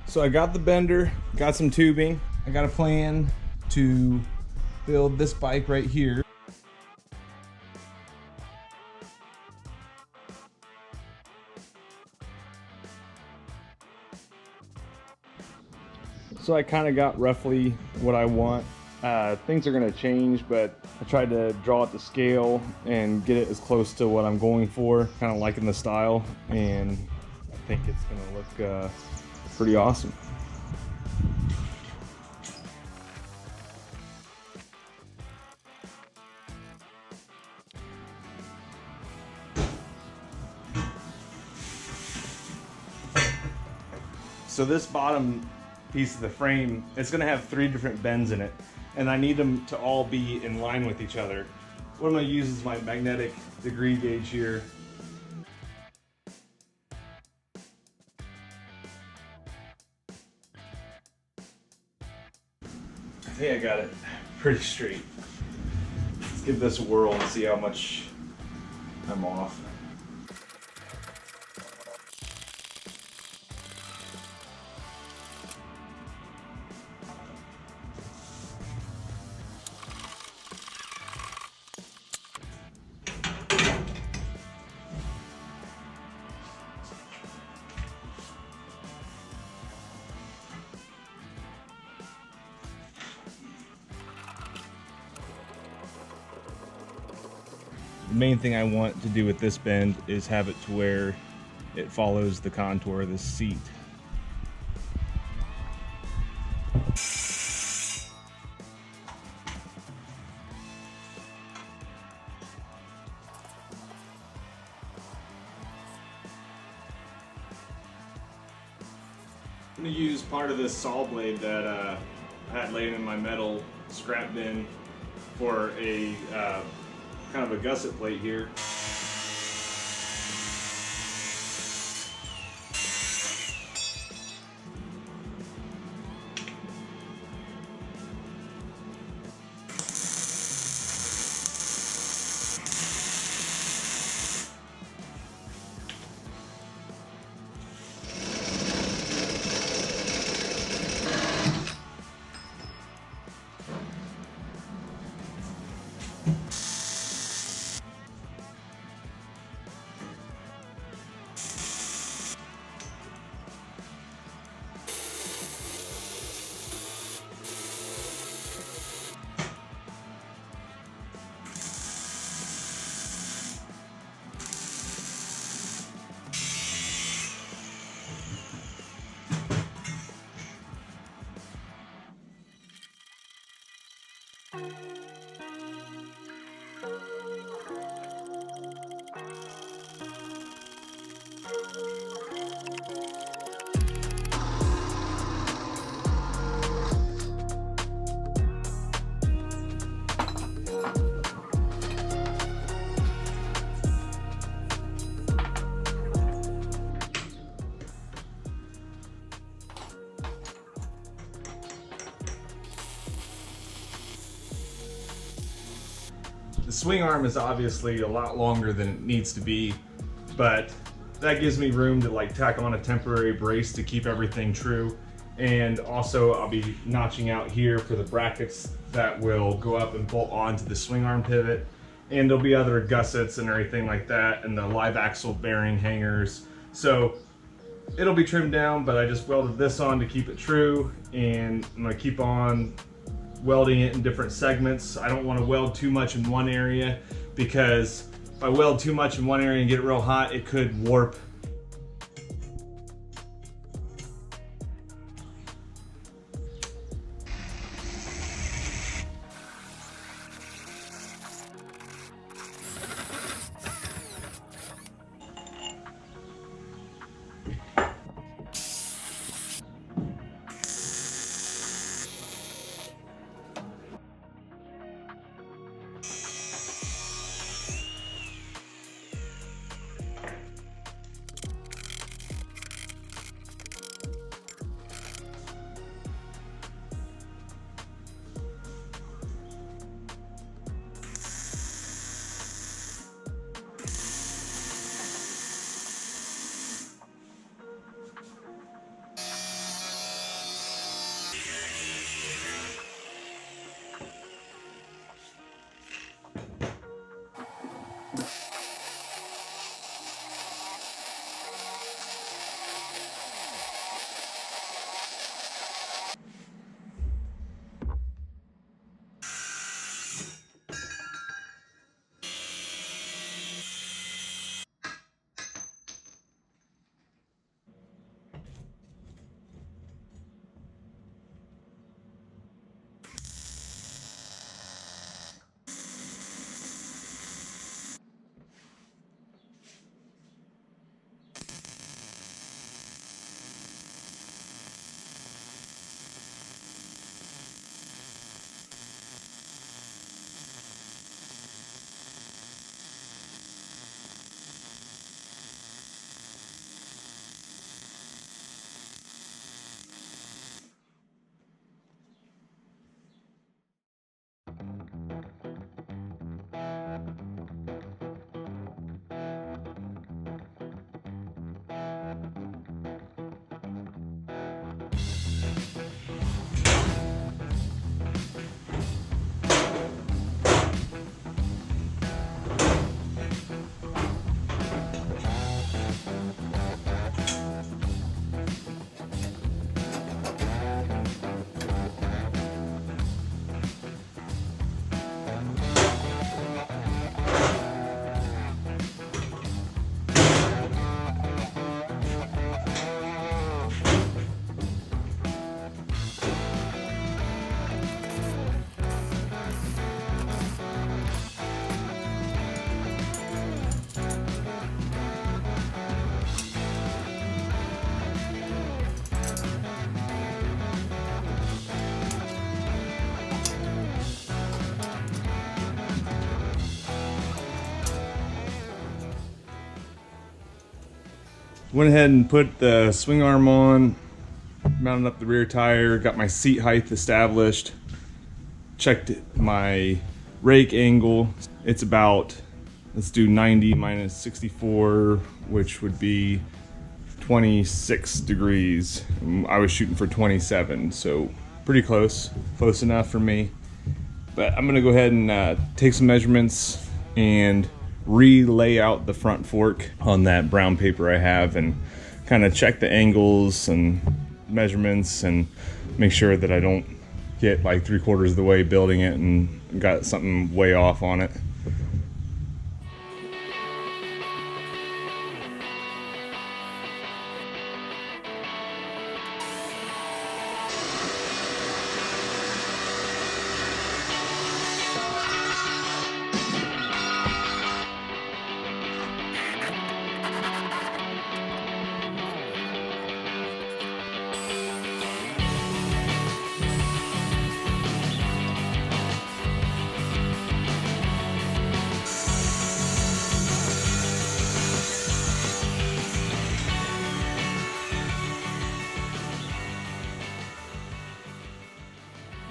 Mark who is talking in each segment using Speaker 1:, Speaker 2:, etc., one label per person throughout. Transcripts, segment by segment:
Speaker 1: So I got the bender, got some tubing. I got a plan to build this bike right here. So I kind of got roughly what I want. Things are going to change, but I tried to draw it to scale and get it as close to what I'm going for, kind of liking the style, and I think it's going to look pretty awesome. So this bottom piece of the frame, it's going to have 3 different bends in it, and I need them to all be in line with each other. What I'm going to use is my magnetic degree gauge here. I think I got it pretty straight. Let's give this a whirl and see how much I'm off. The main thing I want to do with this bend is have it to where it follows the contour of the seat. I'm going to use part of this saw blade that I had laying in my metal scrap bin for a kind of a gusset plate here. The swing arm is obviously a lot longer than it needs to be, but that gives me room to like tack on a temporary brace to keep everything true. And also I'll be notching out here for the brackets that will go up and bolt onto the swing arm pivot. And there'll be other gussets and everything like that, and the live axle bearing hangers. So it'll be trimmed down, but I just welded this on to keep it true, and I'm gonna keep on welding it in different segments. I don't want to weld too much in one area, because if I weld too much in one area and get it real hot, it could warp. Went ahead and put the swing arm on, mounted up the rear tire, got my seat height established, checked my rake angle. It's about, let's do 90 minus 64, which would be 26 degrees. I was shooting for 27, so pretty close enough for me. But I'm gonna go ahead and take some measurements and re-lay out the front fork on that brown paper I have, and kind of check the angles and measurements and make sure that I don't get like 3/4 of the way building it and got something way off on it.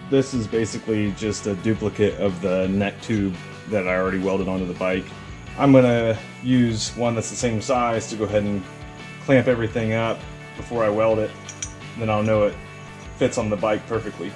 Speaker 1: This is basically just a duplicate of the neck tube that I already welded onto the bike. I'm gonna use one that's the same size to go ahead and clamp everything up before I weld it. Then I'll know it fits on the bike perfectly.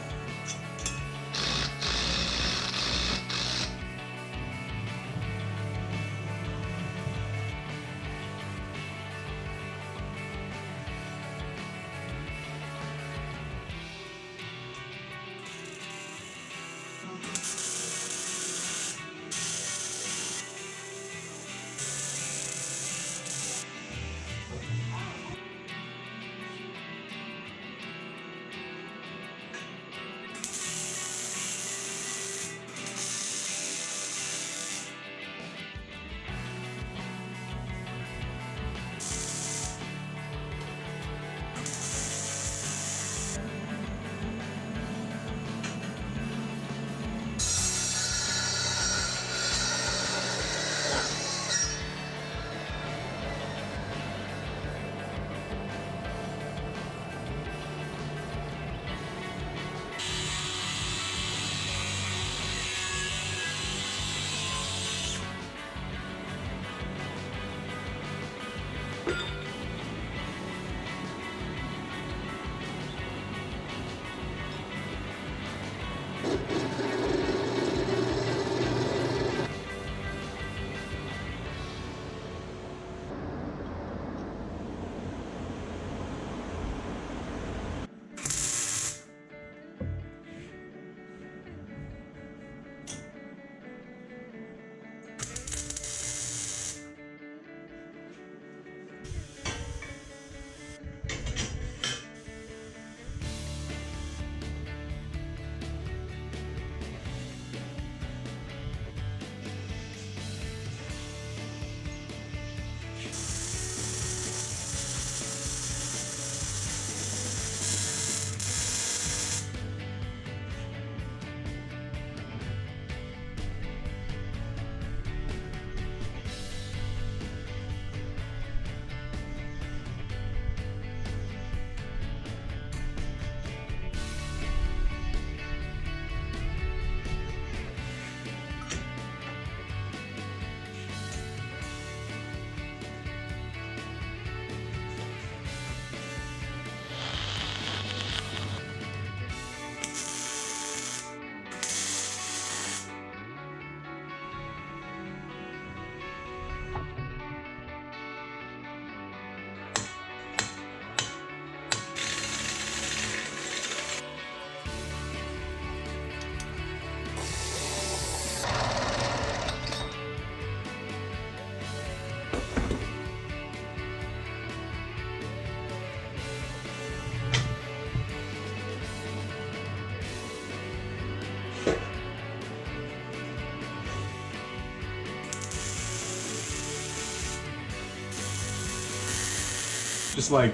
Speaker 1: Just like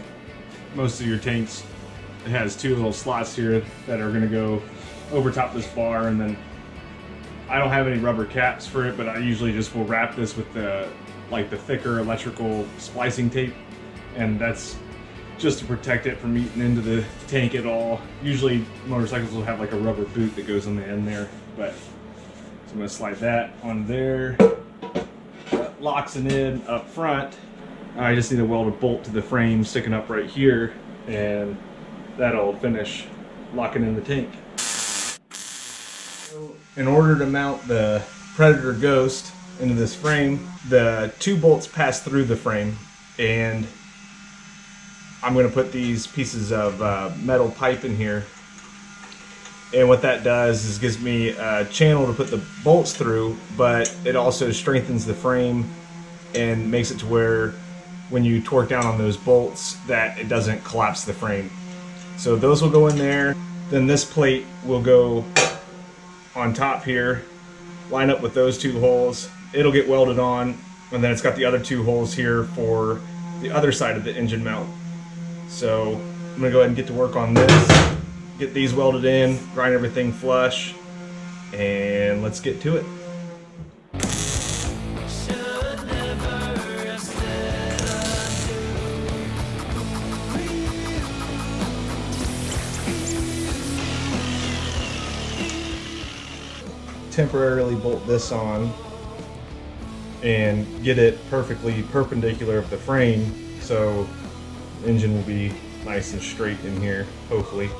Speaker 1: most of your tanks, it has two little slots here that are gonna go over top this bar, and then I don't have any rubber caps for it, but I usually just will wrap this with the thicker electrical splicing tape, and that's just to protect it from eating into the tank at all. Usually motorcycles will have like a rubber boot that goes on the end there, but so I'm gonna slide that on there. That locks it in up front. I just need to weld a bolt to the frame sticking up right here, and that'll finish locking in the tank. In order to mount the Predator Ghost into this frame, the 2 bolts pass through the frame, and I'm going to put these pieces of metal pipe in here. And what that does is gives me a channel to put the bolts through, but it also strengthens the frame and makes it to where when you torque down on those bolts that it doesn't collapse the frame. So those will go in there. Then this plate will go on top here, line up with those 2 holes. It'll get welded on, and then it's got the other 2 holes here for the other side of the engine mount. So I'm gonna go ahead and get to work on this, get these welded in, grind everything flush, and let's get to it. Temporarily bolt this on and get it perfectly perpendicular of the frame, so the engine will be nice and straight in here, hopefully.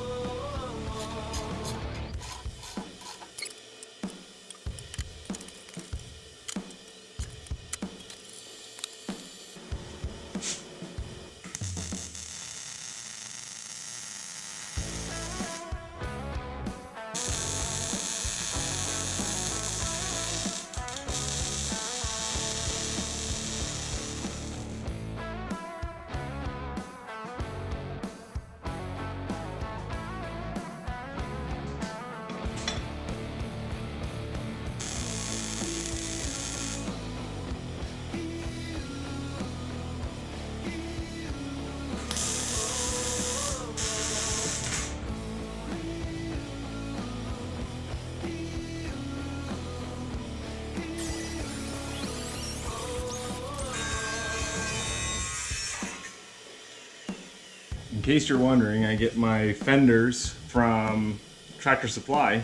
Speaker 1: In case you're wondering, I get my fenders from Tractor Supply.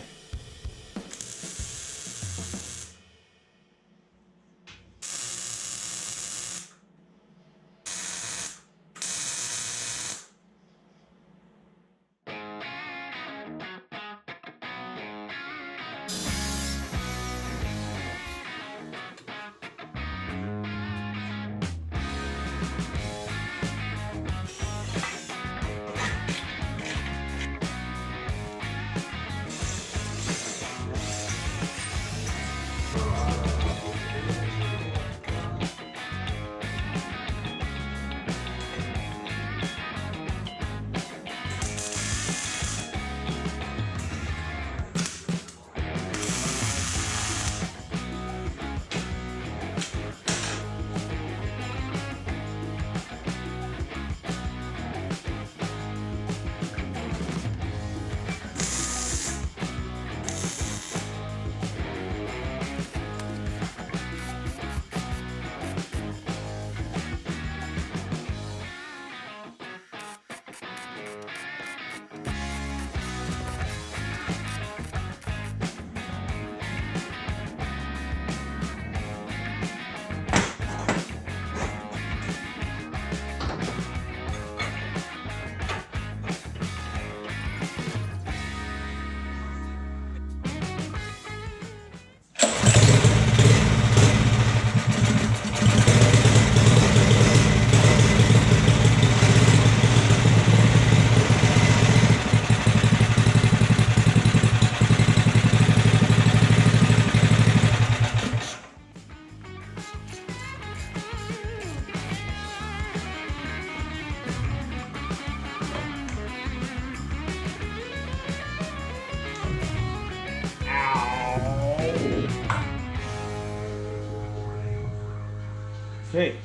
Speaker 1: Okay.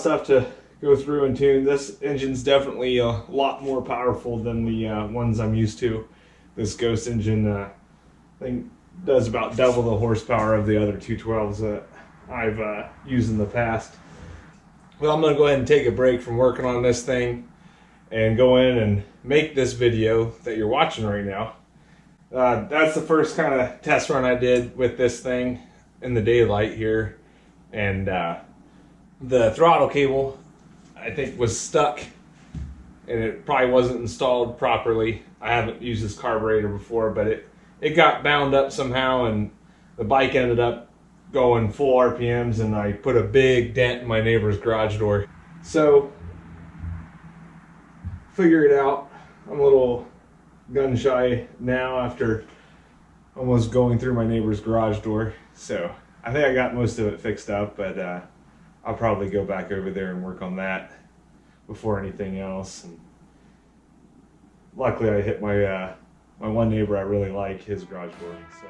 Speaker 1: stuff to go through and tune. This engine's definitely a lot more powerful than the ones I'm used to. This Ghost engine, I think, does about double the horsepower of the other 212s that I've used in the past. Well, I'm going to go ahead and take a break from working on this thing and go in and make this video that you're watching right now. That's the first kind of test run I did with this thing in the daylight here. And the throttle cable, I think, was stuck and it probably wasn't installed properly. I haven't used this carburetor before, but it got bound up somehow and the bike ended up going full RPMs and I put a big dent in my neighbor's garage door. So, figure it out. I'm a little gun shy now after almost going through my neighbor's garage door. So, I think I got most of it fixed up, but I'll probably go back over there and work on that before anything else. And luckily I hit my my one neighbor I really like, his garage door. So